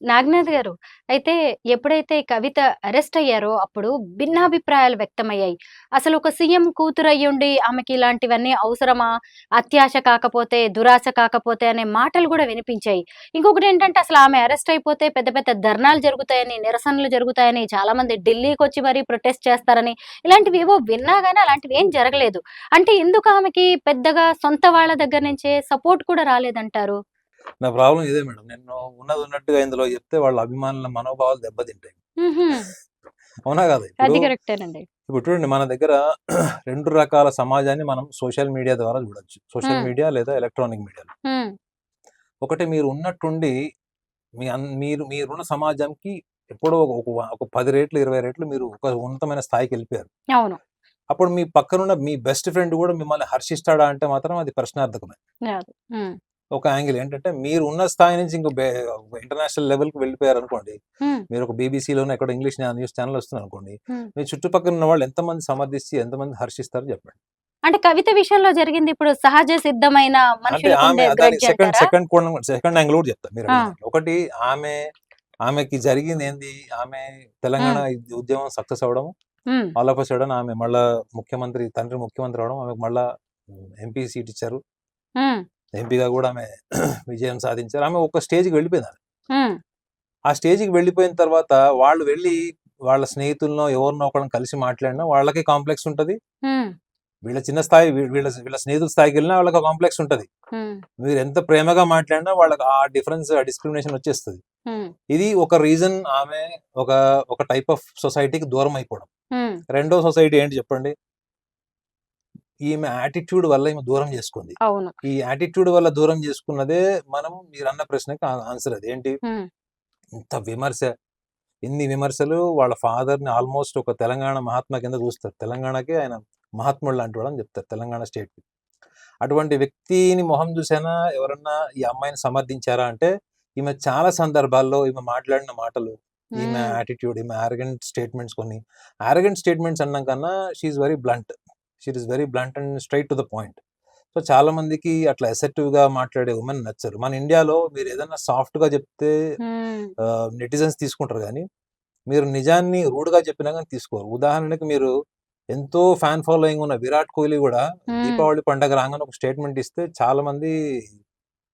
నాగనాథ్ గారు, అయితే ఎప్పుడైతే ఈ కవిత అరెస్ట్ అయ్యారో అప్పుడు భిన్నాభిప్రాయాలు వ్యక్తమయ్యాయి. అసలు ఒక సీఎం కూతురయ్యుండి ఆమెకి ఇలాంటివన్నీ అవసరమా? అత్యాశ కాకపోతే, దురాశ కాకపోతే అనే మాటలు గూడా వినిపించాయి. ఇంకొకటేంటంటే అసలు ఆమె అరెస్ట్ అయిపోతే పెద్ద పెద్ద ధర్నాలు జరుగుతాయని, నిరసనలు జరుగుతాయని, చాలామంది ఢిల్లీకొచ్చి మరీ ప్రొటెస్ట్ చేస్తారని, ఇలాంటివేవో విన్నా గాని అలాంటివేం జరగలేదు. అంటే ఎందుకు ఆమెకి పెద్దగా సొంత వాళ్ళ దగ్గర నుంచే సపోర్ట్ కూడా రాలేదంటారు? నా ప్రాబ్లం ఇదే మేడం. నేను ఉన్నది ఉన్నట్టుగా ఇందులో చెప్తే వాళ్ళ అభిమానుల మనోభావాలు దెబ్బతింటాయి. హుహు. అవునా కాదా? ఇప్పుడు అది కరెక్టేనండి. ఇప్పుడు చూడండి, మన దగ్గర 2 రకాల సమాజాన్ని మనం సోషల్ మీడియా ద్వారా చూడొచ్చు. సోషల్ హ్మ్. మీడియా లేదా ఎలక్ట్రానిక్ మీడియాలో. హ్మ్. ఒకటి మీరు ఉన్నట్టుండి మీరున్న సమాజంకి ఎప్పుడో ఒక 10 రెట్లు, 20 రెట్లు మీరు ఒక ఉన్నతమైన స్థాయికెళ్ళిపోయారు. అవును. అప్పుడు మీ పక్కనున్న మీ బెస్ట్ ఫ్రెండ్ కూడా మిమ్మల్ని హర్షిస్తాడా అంటే మాత్రం అది ప్రశ్నార్థకమే. గాదు. హ్మ్. ఒక యాంగిల్ ఏంటంటే, మీరు ఉన్న స్థాయి నుంచి ఇంటర్నేషనల్ లెవెల్‌కి వెళ్ళిపోయారనుకోండి. హ్మ్. మీరు ఒక బీబీసీలోనో ఎక్కడో ఇంగ్లీష్ న్యూస్ ఛానెల్ వస్తుందనుకోండి. హ్మ్. మీ చుట్టుపక్కల ఉన్న వాళ్ళు ఎంతమంది సమర్థించి, ఎంతమంది హర్షిస్తారో చెప్పండి. అంటే కవిత విషయంలో జరిగింది ఇప్పుడు సహజ సిద్ధమైన అంటే ఆమె మనుషులకుండే దాని గ్రడ్జ్ సెకండ్ అంటారా? సెకండ్ కోణం సెకండ్ యాంగిల్ కూడా చెప్తా మీరు ఆ! అడిగిన దాంట్లో. ఒకటి, ఆమెకి జరిగిందేంది? ఆమె తెలంగాణ హ్మ్. ఉద్యమం సక్సెస్ అవ్వడం. హ్మ్. ఆల్ ఆఫ్ ఎ సడెన్ ఆమె మళ్ళా తండ్రి ముఖ్యమంత్రి అవ్వడం. ఆమెకు మళ్ళా ఎంపీ సీట్ ఇచ్చారు. హ్మ్. ఎంపీగా కూడా ఆమె విజయం సాధించారు. ఆమె ఒక స్టేజ్‌కి వెళ్ళిపోయిందామె. హ్మ్. ఆ స్టేజ్‌కి వెళ్ళిపోయిన తర్వాత వాళ్ళు వెళ్లి వాళ్ళ స్నేహితులనో, ఎవరినో ఒకళ్ళని కలిసి మాట్లాడినా వాళ్ళకి కాంప్లెక్స్ ఉంటది. హ్మ్. వీళ్ళ చిన్న స్థాయి వీళ్ళ స్నేహితుల స్థాయికెళ్ళినా వాళ్ళకి కాంప్లెక్స్ ఉంటది. హ్మ్. మీరెంత ప్రేమగా మాట్లాడినా వాళ్ళకి ఆ డిఫరెన్స్, ఆ డిస్క్రిమినేషన్ వచ్చేస్తది. హ్మ్. ఇది ఒక రీజన్. ఆమె ఒక ఒక టైప్ ఆఫ్ సొసైటీకి దూరం అయిపోవడం. హ్మ్. రెండో సొసైటీ ఏంటి చెప్పండి? ఈమె యాటిట్యూడ్ వల్ల ఈమె దూరం చేసుకుంది. అవును. ఈ యాటిట్యూడ్ వల్ల దూరం చేసుకున్నదే మీరన్న ప్రశ్నకి ఆన్సర్ అది. ఏంటి? హ్మ్. ఇంత విమర్శ, ఇన్ని విమర్శలు. వాళ్ళ ఫాదర్‌ని ఆల్‌మోస్ట్ ఒక తెలంగాణ మహాత్మా కింద చూస్తారు. తెలంగాణకి ఆయన మహాత్ముడు లాంటివాడని చెప్తారు, తెలంగాణ స్టేట్‌కి. అటువంటి వ్యక్తిని మొహం చూసైనా ఎవరన్నా ఈ అమ్మాయిని సమర్థించారా అంటే, ఈమె చాలా సందర్భాల్లో ఈమె మాట్లాడిన మాటలు, ఈమె హ్మ్. యాటిట్యూడ్, ఈమె యారగెంట్ స్టేట్మెంట్స్, కొన్ని యారగెంట్ స్టేట్మెంట్స్ అనడం కన్నా she is very blunt. She is very blunt and straight to the point. So, చాలా మందికి అట్లా అసర్టివ్‌గా మాట్లాడే వుమెన్ నచ్చరు. మన ఇండియాలో మీరు ఏదైనా సాఫ్ట్‌గా చెప్తే హ్మ్. నెటిజన్స్ తీసుకుంటారు గానీ, మీరు నిజాన్ని రూడ్‌గా చెప్పినా గాని తీసుకోరు. ఉదాహరణకి మీరు ఎంతో ఫ్యాన్ ఫాలోయింగ్ ఉన్న 'విరాట్ కోహ్లీ' గూడా హ్మ్. దీపావళి పండగ రాంగానే ఒక స్టేట్మెంట్ ఇస్తే చాలా మంది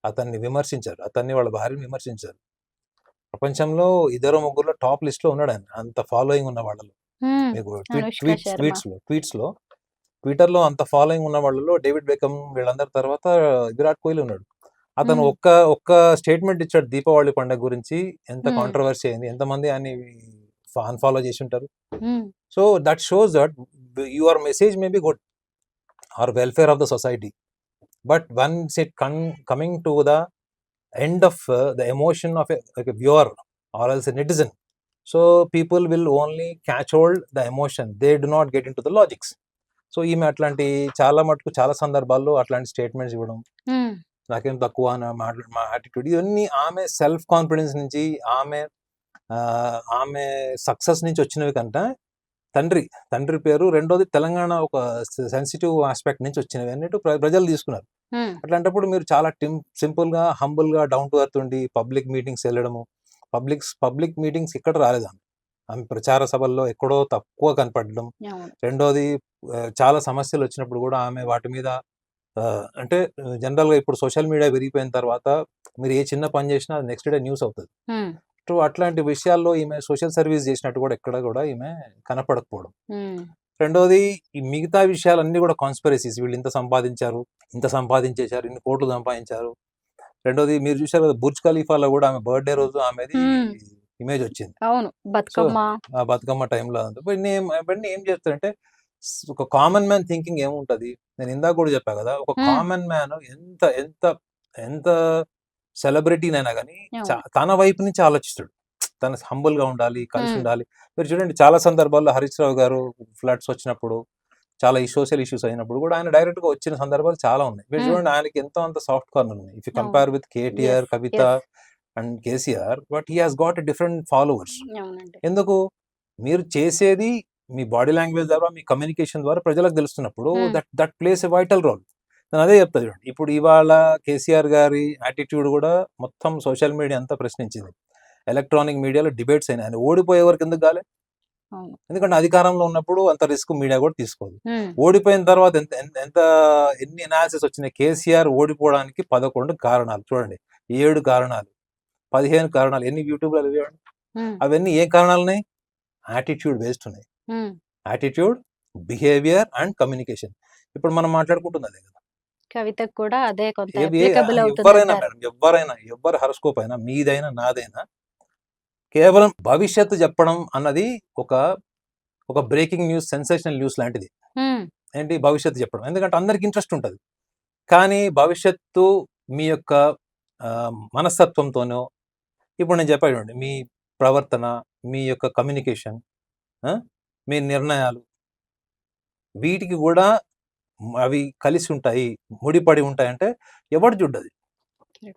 అతన్ని విమర్శించారు. అతన్ని, వాళ్ళ భార్యని విమర్శించారు. ప్రపంచంలో ఇద్దరో ముగ్గురులో టాప్ లిస్ట్‌లో ఉన్నాడాయన. అంత ఫాలోయింగ్ ఉన్న వాళ్ళలో. హ్మ్. మీకు 'అనుష్క శర్మ.' ట్వీటర్‌లో అంత ఫాలోయింగ్ ఉన్న వాళ్ళలో డేవిడ్ బెకమ్ వీళ్ళందరి తర్వాత విరాట్ కోహ్లీ ఉన్నాడు. అతను హ్మ్. ఒక్క స్టేట్మెంట్ ఇచ్చాడు దీపావళి పండగ గురించి. ఎంత హ్మ్. కాంట్రోవర్సీ అయింది. ఎంతమంది ఆయన్ని అన్‌ఫాలో చేసుంటారు. హ్మ్. So, that shows that your message may be good or welfare of the society. But once coming to the end of the emotion of like a viewer or else a netizen, so people will only catch hold the emotion. They do not get into the logics. So, ఈమె అట్లాంటి చాలా మటుకు చాలా సందర్భాల్లో అట్లాంటి statements ఇవ్వడం, హ్మ్. నాకేం తక్కువ అని మా యాటిట్యూడ్, ఇవన్నీ ఆమె సెల్ఫ్ కాన్ఫిడెన్స్ నుంచి, ఆమె సక్సెస్ నుంచి వచ్చినవి కంటే తండ్రి తండ్రి పేరు, రెండోది తెలంగాణ ఒక సెన్సిటివ్ ఆస్పెక్ట్ నుంచి వచ్చినవి అన్నట్టు ప్రజలు తీసుకున్నారు. హ్మ్. అట్లాంటప్పుడు మీరు చాలా సింపుల్‌గా, హంబుల్‌గా, డౌన్ టు ఎర్త్ ఉండి పబ్లిక్ మీటింగ్స్ వెళ్ళడము. పబ్లిక్ మీటింగ్స్ ఇక్కడ రాలేదు ఆమె. ఆమె ప్రచార సభల్లో ఎక్కడో తక్కువ కనపడడం. అవును. రెండోది, చాలా సమస్యలొచ్చినప్పుడు గూడా ఆమె వాటి మీద అంటే జనరల్‌గా ఇప్పుడు సోషల్ మీడియా పెరిగిపోయిన తర్వాత మీరు ఏ చిన్న పని చేసినా అది నెక్స్ట్ డే న్యూస్ అవుతది. హ్మ్. సో, అట్లాంటి విషయాల్లో ఈమె సోషల్ సర్వీస్ చేసినట్టు కూడా ఎక్కడ కూడా ఈమె కనపడకపోవడం. హ్మ్. రెండోది, ఈ మిగతా విషయాలన్నీ కూడా కాన్స్పిరసీస్. వీళ్ళు ఇంత సంపాదించారు, ఇంత సంపాదించేశారు, ఇన్ని కోట్లు సంపాదించారు. రెండోది, మీరు చూసారు కదా 'బుర్జ్ ఖలీఫాలో' కూడా ఆమె బర్త్‌డే రోజు ఆమెది హ్మ్. ఇమేజ్ వచ్చింది. అవును. సో, బతుకమ్మ. ఆ బతుకమ్మ టైంలో అంతా ఇవన్నీ ఏం చేస్తారంటే, ఒక కామన్ మ్యాన్ థింకింగ్ ఏముంటది? నేను ఇందాక కూడా చెప్పా కదా! ఒక హ్మ్. కామన్ మ్యాన్ ఎంత ఎంత ఎంత సెలబ్రిటీనైనా గాని అవును. తన వైపు నుంచి ఆలోచిస్తాడు. తను హంబుల్‌గా ఉండాలి, హ్మ్. కలిసుండాలి. మీరు చూడండి, చాలా సందర్భాల్లో 'హరీష్ రావు' గారు ఫ్లడ్స్ వచ్చినప్పుడు, చాలా సోషల్ ఇష్యూస్ అయినప్పుడు కూడా ఆయన డైరెక్ట్‌గా వచ్చిన సందర్భాలు చాలా ఉన్నాయి. మీరు హ్మ్. చూడండి, ఆయనకి ఎంతో అంత సాఫ్ట్ కార్నర్ ఉన్నాయి. ఇఫ్ యూ అవును. Compare with KTR, yes. Kavitha yes. And KCR, but he has got a different followers. అవునండి. ఎందుకు? మీరు చేసేది మీ బాడీ లాంగ్వేజ్ ద్వారా, మీ కమ్యూనికేషన్ ద్వారా ప్రజలకు తెలుస్తున్నప్పుడు hmm. That plays a vital role. నేను అదే చెప్తా చూడండి. ఇప్పుడు ఇవాళ కేసీఆర్ గారి యాటిట్యూడ్ కూడా మొత్తం సోషల్ మీడియా అంతా ప్రశ్నించింది. ఎలక్ట్రానిక్ మీడియాలో డిబేట్స్ అయినాయి. ఆయన ఓడిపోయే వరకు ఎందుకు కాలే? అవును. ఎందుకంటే అధికారంలో ఉన్నప్పుడు అంత రిస్క్ మీడియా కూడా తీసుకోదు. హ్మ్. ఓడిపోయిన తర్వాత ఎన్ని అనాలిసిస్ వచ్చినాయి? కేసీఆర్ ఓడిపోవడానికి 11 కారణాలు చూడండి. 7 కారణాలు, 15 కారణాలు ఎన్ని యూట్యూబ్‌లో చూడండి. హ్మ్. అవన్నీ ఏ కారణాలు ఉన్నాయి? యాటిట్యూడ్ బేస్డ్ ఉన్నాయి. హ్మ్. Attitude, behaviour and communication. ఇప్పుడు మనం మాట్లాడుకుంటుంది అదే కదా. కవితకు కూడా అదే కొంత ఎవ్వరైనా అప్లికబుల్ మేడం, అవుతుందంటారు. ఎవ్వరి హారోస్కోప్ అయినా మీదైనా నాదైనా కేవలం భవిష్యత్తు చెప్పడం అన్నది ఒక ఒక బ్రేకింగ్ న్యూస్, సెన్సేషనల్ న్యూస్ లాంటిది. హ్మ్. ఏంటి భవిష్యత్తు చెప్పడం. ఎందుకంటే అందరికి ఇంట్రెస్ట్ ఉంటది. కానీ భవిష్యత్తు మీ యొక్క మనస్తత్వంతోనో ఇప్పుడు నేను చెప్పా చూడండి. మీ ప్రవర్తన, మీ యొక్క కమ్యూనికేషన్, మీ నిర్ణయాలు వీటికి కూడా అవి కలిసి ఉంటాయి, ముడిపడి ఉంటాయంటే ఎవడు చూడ్డది.